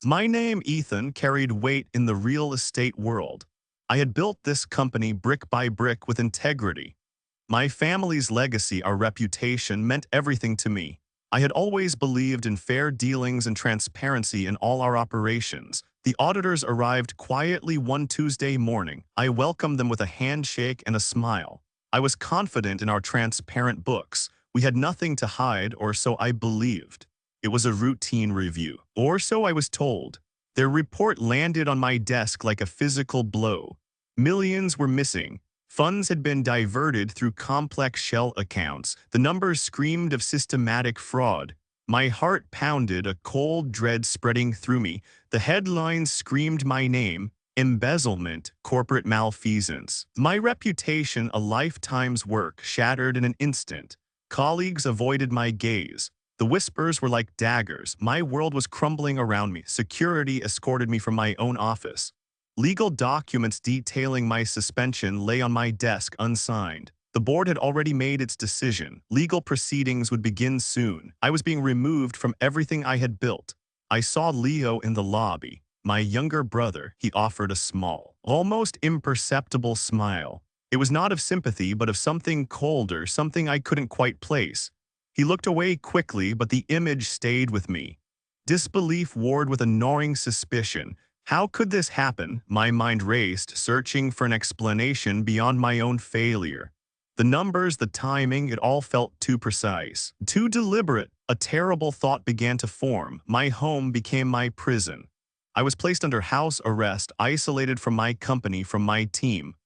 My name, Ethan, carried weight in the real estate world. I had built this company brick by brick with integrity. My family's legacy, our reputation, meant everything to me. I had always believed in fair dealings and transparency in all our operations. The auditors arrived quietly one Tuesday morning. I welcomed them with a handshake and a smile. I was confident in our transparent books. We had nothing to hide, or so I believed. It was a routine review, or so I was told. Their report landed on my desk like a physical blow. Millions were missing. Funds had been diverted through complex shell accounts. The numbers screamed of systematic fraud. My heart pounded, a cold dread spreading through me. The headlines screamed my name: embezzlement, corporate malfeasance. My reputation, a lifetime's work, shattered in an instant. Colleagues avoided my gaze. The whispers were like daggers. My world was crumbling around me. Security escorted me from my own office. Legal documents detailing my suspension lay on my desk unsigned. The board had already made its decision. Legal proceedings would begin soon. I was being removed from everything I had built. I saw Leo in the lobby. My younger brother. He offered a small, almost imperceptible smile. It was not of sympathy, but of something colder, something I couldn't quite place. He looked away quickly, but the image stayed with me. Disbelief warred with a gnawing suspicion. How could this happen? My mind raced, searching for an explanation beyond my own failure. The numbers, the timing, it all felt too precise, too deliberate. A terrible thought began to form. My home became my prison. I was placed under house arrest, isolated from my company, from my team.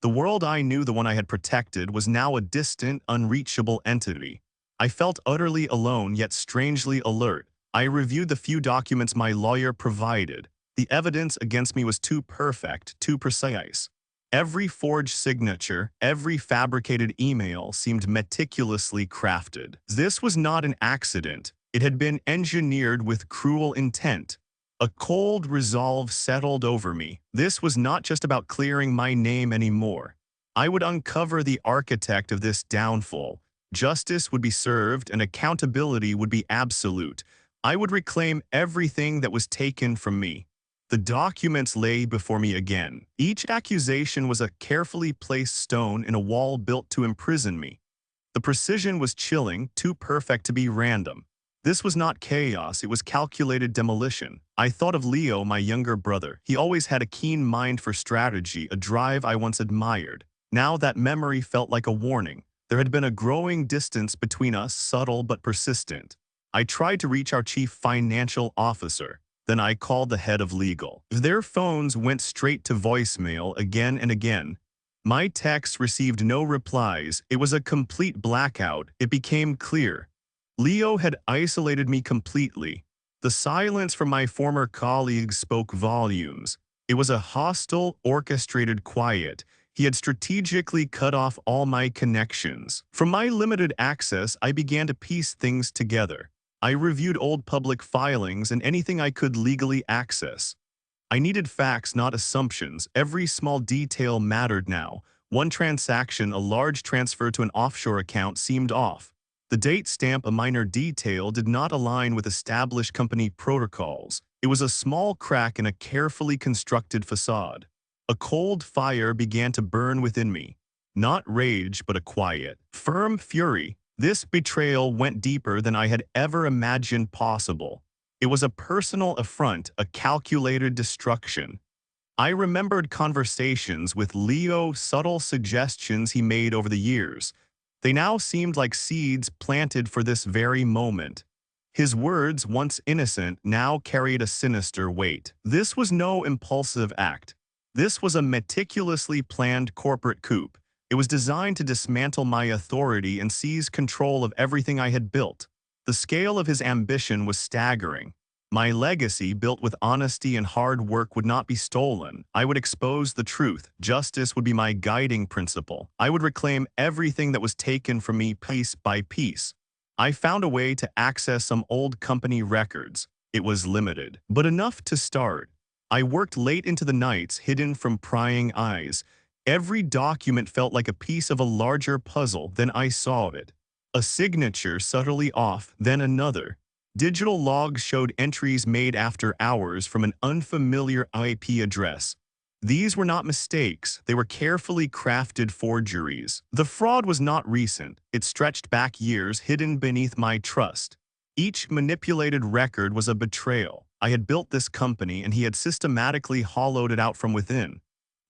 The world I knew, the one I had protected, was now a distant, unreachable entity. I felt utterly alone, yet strangely alert. I reviewed the few documents my lawyer provided. The evidence against me was too perfect, too precise. Every forged signature, every fabricated email seemed meticulously crafted. This was not an accident. It had been engineered with cruel intent. A cold resolve settled over me. This was not just about clearing my name anymore. I would uncover the architect of this downfall. Justice would be served and accountability would be absolute. I would reclaim everything that was taken from me. The documents lay before me again. Each accusation was a carefully placed stone in a wall built to imprison me. The precision was chilling, too perfect to be random. This was not chaos, it was calculated demolition. I thought of Leo, my younger brother. He always had a keen mind for strategy, a drive I once admired. Now that memory felt like a warning. There had been a growing distance between us, subtle but persistent. I tried to reach our chief financial officer. Then I called the head of legal. Their phones went straight to voicemail again and again. My texts received no replies. It was a complete blackout. It became clear. Leo had isolated me completely. The silence from my former colleagues spoke volumes. It was a hostile, orchestrated quiet. He had strategically cut off all my connections. From my limited access, I began to piece things together. I reviewed old public filings and anything I could legally access. I needed facts, not assumptions. Every small detail mattered now. One transaction, a large transfer to an offshore account, seemed off. The date stamp, a minor detail, did not align with established company protocols. It was a small crack in a carefully constructed facade. A cold fire began to burn within me. Not rage, but a quiet, firm fury. This betrayal went deeper than I had ever imagined possible. It was a personal affront, a calculated destruction. I remembered conversations with Leo, subtle suggestions he made over the years. They now seemed like seeds planted for this very moment. His words, once innocent, now carried a sinister weight. This was no impulsive act. This was a meticulously planned corporate coup. It was designed to dismantle my authority and seize control of everything I had built. The scale of his ambition was staggering. My legacy, built with honesty and hard work, would not be stolen. I would expose the truth. Justice would be my guiding principle. I would reclaim everything that was taken from me piece by piece. I found a way to access some old company records. It was limited, but enough to start. I worked late into the nights, hidden from prying eyes. Every document felt like a piece of a larger puzzle. Then I saw it. A signature subtly off, then another. Digital logs showed entries made after hours from an unfamiliar IP address. These were not mistakes, they were carefully crafted forgeries. The fraud was not recent, it stretched back years hidden beneath my trust. Each manipulated record was a betrayal. I had built this company and he had systematically hollowed it out from within.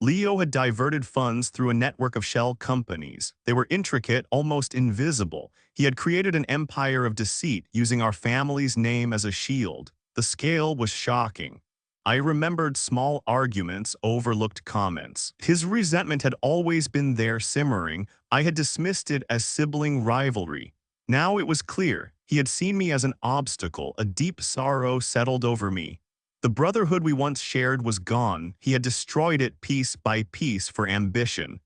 Leo had diverted funds through a network of shell companies. They were intricate, almost invisible. He had created an empire of deceit using our family's name as a shield. The scale was shocking. I remembered small arguments, overlooked comments. His resentment had always been there simmering. I had dismissed it as sibling rivalry. Now it was clear. He had seen me as an obstacle, a deep sorrow settled over me. The brotherhood we once shared was gone. He had destroyed it piece by piece for ambition.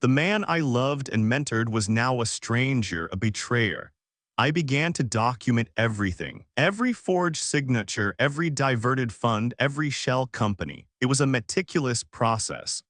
The man I loved and mentored was now a stranger, a betrayer. I began to document everything. Every forged signature, every diverted fund, every shell company. It was a meticulous process.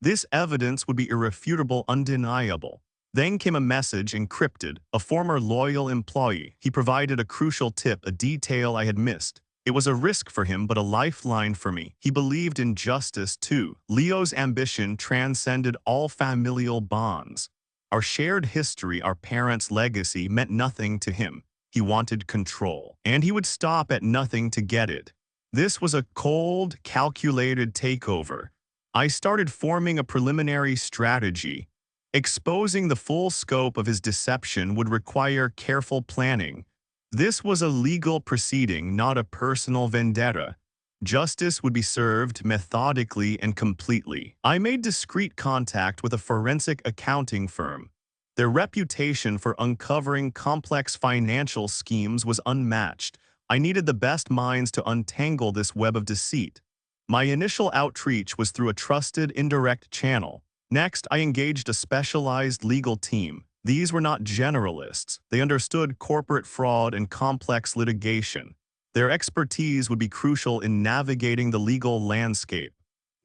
This evidence would be irrefutable, undeniable. Then came a message encrypted, a former loyal employee. He provided a crucial tip, a detail I had missed. It was a risk for him, but a lifeline for me. He believed in justice, too. Leo's ambition transcended all familial bonds. Our shared history, our parents' legacy, meant nothing to him. He wanted control, and he would stop at nothing to get it. This was a cold, calculated takeover. I started forming a preliminary strategy. Exposing the full scope of his deception would require careful planning. This was a legal proceeding, not a personal vendetta. Justice would be served methodically and completely. I made discreet contact with a forensic accounting firm. Their reputation for uncovering complex financial schemes was unmatched. I needed the best minds to untangle this web of deceit. My initial outreach was through a trusted indirect channel. Next, I engaged a specialized legal team. These were not generalists. They understood corporate fraud and complex litigation. Their expertise would be crucial in navigating the legal landscape.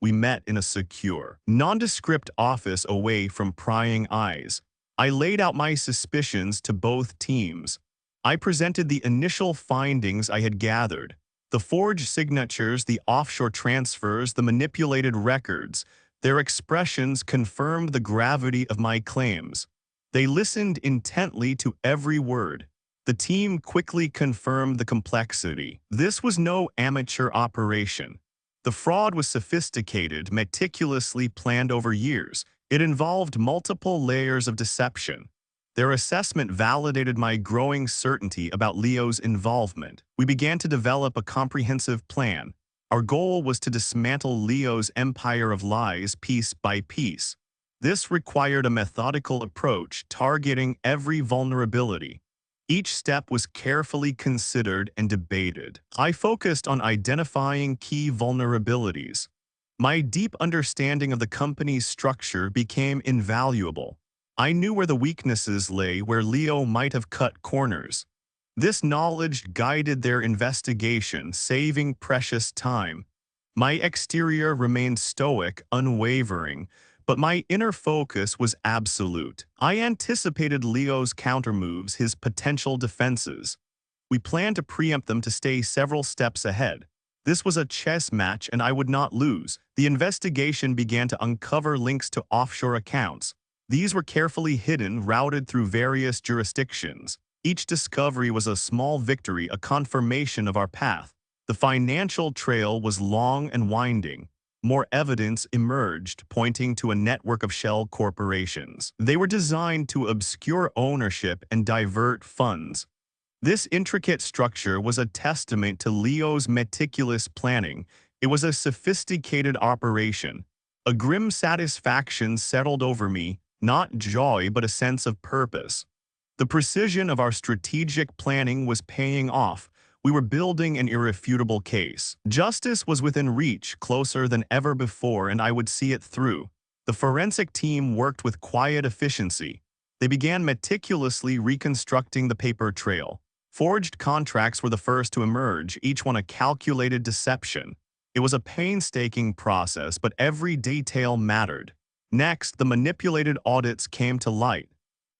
We met in a secure, nondescript office away from prying eyes. I laid out my suspicions to both teams. I presented the initial findings I had gathered. The forged signatures, the offshore transfers, the manipulated records. Their expressions confirmed the gravity of my claims. They listened intently to every word. The team quickly confirmed the complexity. This was no amateur operation. The fraud was sophisticated, meticulously planned over years. It involved multiple layers of deception. Their assessment validated my growing certainty about Leo's involvement. We began to develop a comprehensive plan. Our goal was to dismantle Leo's empire of lies piece by piece. This required a methodical approach, targeting every vulnerability. Each step was carefully considered and debated. I focused on identifying key vulnerabilities. My deep understanding of the company's structure became invaluable. I knew where the weaknesses lay, where Leo might have cut corners. This knowledge guided their investigation, saving precious time. My exterior remained stoic, unwavering, but my inner focus was absolute. I anticipated Leo's countermoves, his potential defenses. We planned to preempt them to stay several steps ahead. This was a chess match and I would not lose. The investigation began to uncover links to offshore accounts. These were carefully hidden, routed through various jurisdictions. Each discovery was a small victory, a confirmation of our path. The financial trail was long and winding. More evidence emerged, pointing to a network of shell corporations. They were designed to obscure ownership and divert funds. This intricate structure was a testament to Leo's meticulous planning. It was a sophisticated operation. A grim satisfaction settled over me, not joy but a sense of purpose. The precision of our strategic planning was paying off. We were building an irrefutable case. Justice was within reach, closer than ever before, and I would see it through. The forensic team worked with quiet efficiency. They began meticulously reconstructing the paper trail. Forged contracts were the first to emerge, each one a calculated deception. It was a painstaking process, but every detail mattered. Next, the manipulated audits came to light.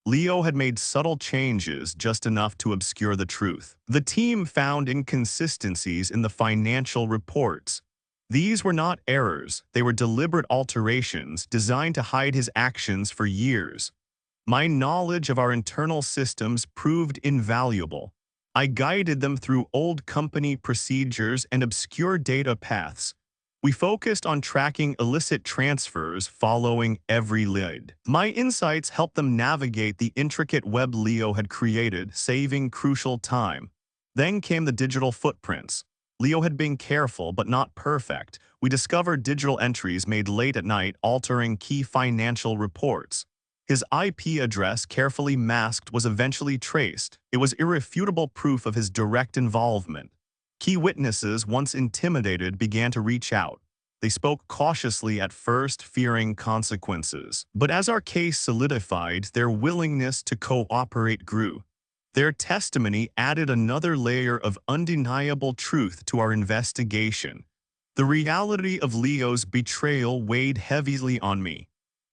Leo had made subtle changes just enough to obscure the truth. The team found inconsistencies in the financial reports. These were not errors, they were deliberate alterations designed to hide his actions for years. My knowledge of our internal systems proved invaluable. I guided them through old company procedures and obscure data paths. We focused on tracking illicit transfers following every lead. My insights helped them navigate the intricate web Leo had created, saving crucial time. Then came the digital footprints. Leo had been careful but not perfect. We discovered digital entries made late at night altering key financial reports. His IP address, carefully masked, was eventually traced. It was irrefutable proof of his direct involvement. Key witnesses, once intimidated, began to reach out. They spoke cautiously at first, fearing consequences. But as our case solidified, their willingness to cooperate grew. Their testimony added another layer of undeniable truth to our investigation. The reality of Leo's betrayal weighed heavily on me.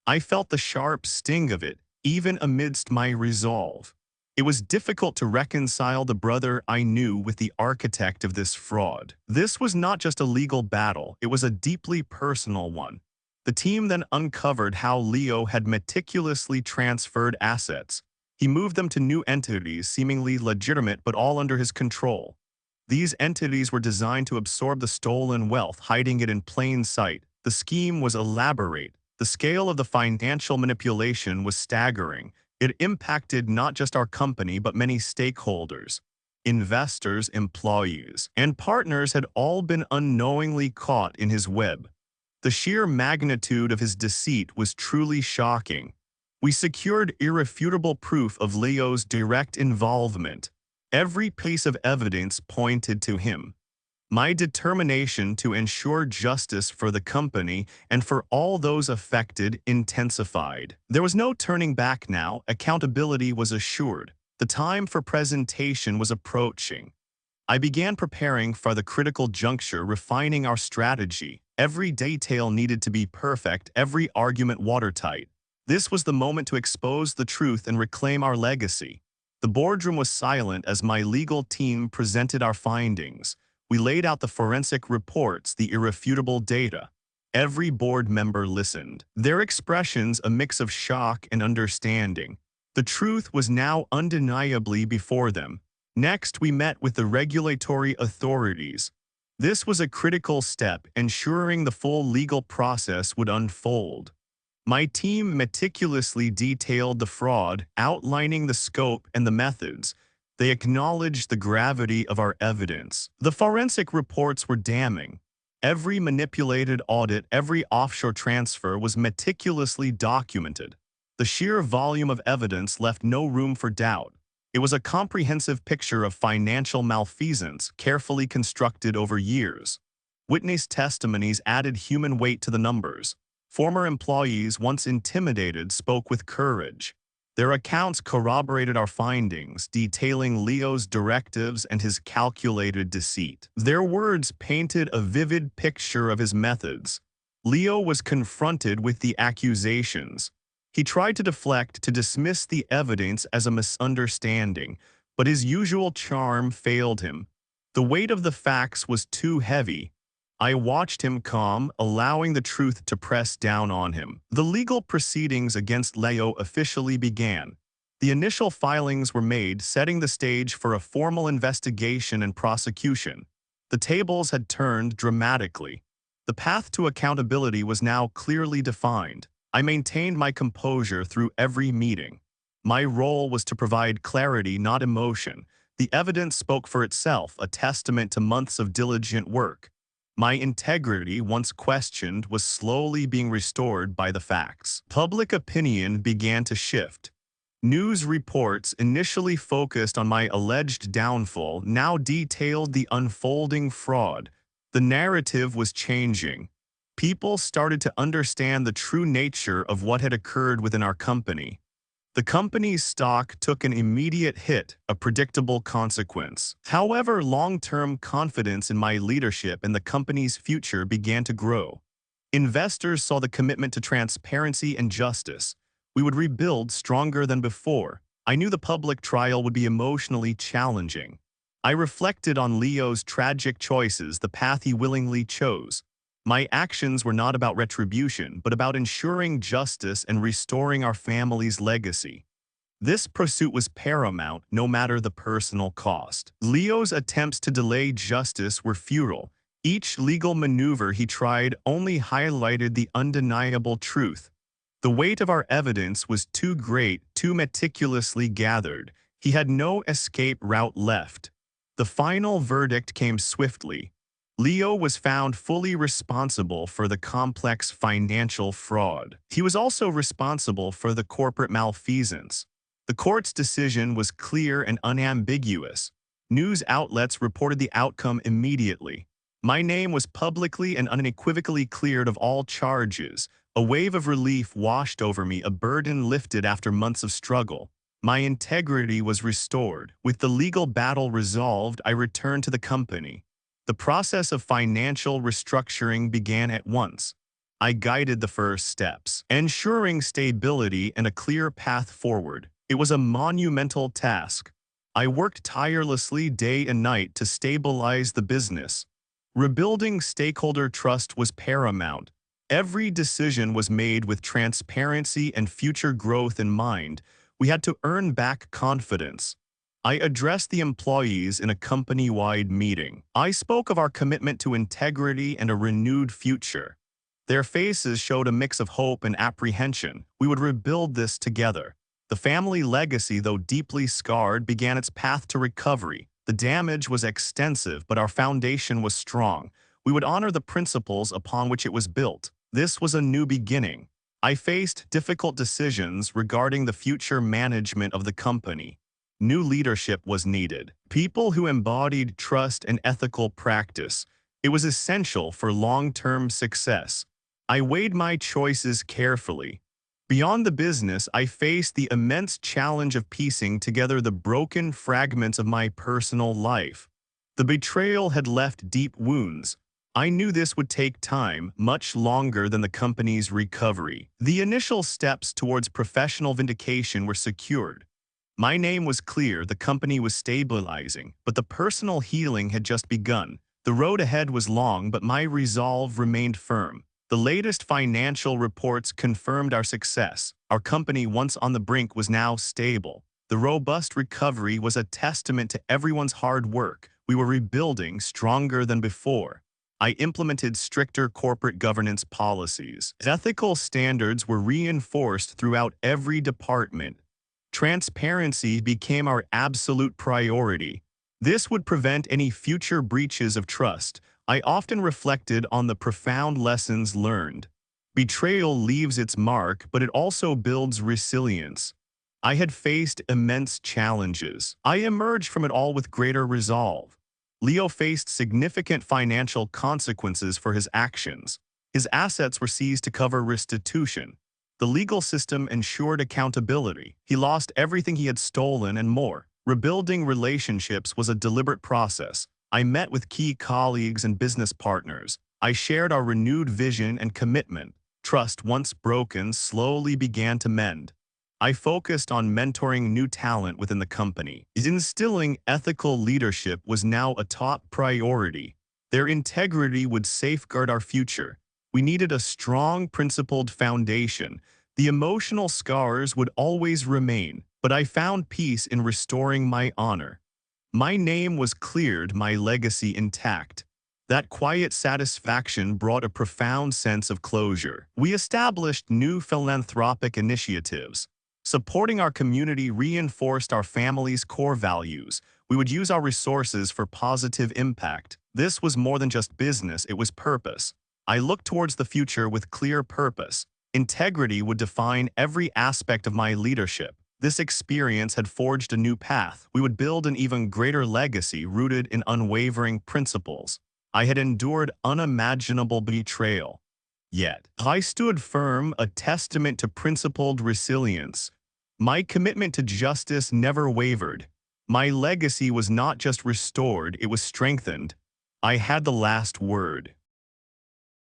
I felt the sharp sting of it, even amidst my resolve. It was difficult to reconcile the brother I knew with the architect of this fraud. This was not just a legal battle, it was a deeply personal one. The team then uncovered how Leo had meticulously transferred assets. He moved them to new entities, seemingly legitimate but all under his control. These entities were designed to absorb the stolen wealth, hiding it in plain sight. The scheme was elaborate. The scale of the financial manipulation was staggering. It impacted not just our company but many stakeholders. Investors, employees, and partners had all been unknowingly caught in his web. The sheer magnitude of his deceit was truly shocking. We secured irrefutable proof of Leo's direct involvement. Every piece of evidence pointed to him. My determination to ensure justice for the company and for all those affected intensified. There was no turning back now. Accountability was assured. The time for presentation was approaching. I began preparing for the critical juncture, refining our strategy. Every detail needed to be perfect, every argument watertight. This was the moment to expose the truth and reclaim our legacy. The boardroom was silent as my legal team presented our findings. We laid out the forensic reports, the irrefutable data. Every board member listened, their expressions a mix of shock and understanding. The truth was now undeniably before them. Next, we met with the regulatory authorities. This was a critical step, ensuring the full legal process would unfold. My team meticulously detailed the fraud, outlining the scope and the methods. They acknowledged the gravity of our evidence. The forensic reports were damning. Every manipulated audit, every offshore transfer was meticulously documented. The sheer volume of evidence left no room for doubt. It was a comprehensive picture of financial malfeasance, carefully constructed over years. Witness testimonies added human weight to the numbers. Former employees, once intimidated, spoke with courage. Their accounts corroborated our findings, detailing Leo's directives and his calculated deceit. Their words painted a vivid picture of his methods. Leo was confronted with the accusations. He tried to deflect, to dismiss the evidence as a misunderstanding, but his usual charm failed him. The weight of the facts was too heavy. I watched him calm, allowing the truth to press down on him. The legal proceedings against Leo officially began. The initial filings were made, setting the stage for a formal investigation and prosecution. The tables had turned dramatically. The path to accountability was now clearly defined. I maintained my composure through every meeting. My role was to provide clarity, not emotion. The evidence spoke for itself, a testament to months of diligent work. My integrity, once questioned, was slowly being restored by the facts. Public opinion began to shift. News reports, initially focused on my alleged downfall, now detailed the unfolding fraud. The narrative was changing. People started to understand the true nature of what had occurred within our company. The company's stock took an immediate hit, a predictable consequence. However, long-term confidence in my leadership and the company's future began to grow. Investors saw the commitment to transparency and justice. We would rebuild stronger than before. I knew the public trial would be emotionally challenging. I reflected on Leo's tragic choices, the path he willingly chose. My actions were not about retribution, but about ensuring justice and restoring our family's legacy. This pursuit was paramount, no matter the personal cost. Leo's attempts to delay justice were futile. Each legal maneuver he tried only highlighted the undeniable truth. The weight of our evidence was too great, too meticulously gathered. He had no escape route left. The final verdict came swiftly. Leo was found fully responsible for the complex financial fraud. He was also responsible for the corporate malfeasance. The court's decision was clear and unambiguous. News outlets reported the outcome immediately. My name was publicly and unequivocally cleared of all charges. A wave of relief washed over me, a burden lifted after months of struggle. My integrity was restored. With the legal battle resolved, I returned to the company. The process of financial restructuring began at once. I guided the first steps, ensuring stability and a clear path forward. It was a monumental task. I worked tirelessly day and night to stabilize the business. Rebuilding stakeholder trust was paramount. Every decision was made with transparency and future growth in mind. We had to earn back confidence. I addressed the employees in a company-wide meeting. I spoke of our commitment to integrity and a renewed future. Their faces showed a mix of hope and apprehension. We would rebuild this together. The family legacy, though deeply scarred, began its path to recovery. The damage was extensive, but our foundation was strong. We would honor the principles upon which it was built. This was a new beginning. I faced difficult decisions regarding the future management of the company. New leadership was needed. People who embodied trust and ethical practice. It was essential for long-term success. I weighed my choices carefully. Beyond the business, I faced the immense challenge of piecing together the broken fragments of my personal life. The betrayal had left deep wounds. I knew this would take time, much longer than the company's recovery. The initial steps towards professional vindication were secured. My name was clear, the company was stabilizing, but the personal healing had just begun. The road ahead was long, but my resolve remained firm. The latest financial reports confirmed our success. Our company, once on the brink, was now stable. The robust recovery was a testament to everyone's hard work. We were rebuilding stronger than before. I implemented stricter corporate governance policies. Ethical standards were reinforced throughout every department. Transparency became our absolute priority. This would prevent any future breaches of trust. I often reflected on the profound lessons learned. Betrayal leaves its mark, but it also builds resilience. I had faced immense challenges. I emerged from it all with greater resolve. Leo faced significant financial consequences for his actions. His assets were seized to cover restitution. The legal system ensured accountability. He lost everything he had stolen and more. Rebuilding relationships was a deliberate process. I met with key colleagues and business partners. I shared our renewed vision and commitment. Trust, once broken, slowly began to mend. I focused on mentoring new talent within the company. Instilling ethical leadership was now a top priority. Their integrity would safeguard our future. We needed a strong, principled foundation. The emotional scars would always remain, but I found peace in restoring my honor. My name was cleared, my legacy intact. That quiet satisfaction brought a profound sense of closure. We established new philanthropic initiatives. Supporting our community reinforced our family's core values. We would use our resources for positive impact. This was more than just business, it was purpose. I looked towards the future with clear purpose. Integrity would define every aspect of my leadership. This experience had forged a new path. We would build an even greater legacy rooted in unwavering principles. I had endured unimaginable betrayal. Yet, I stood firm, a testament to principled resilience. My commitment to justice never wavered. My legacy was not just restored, it was strengthened. I had the last word.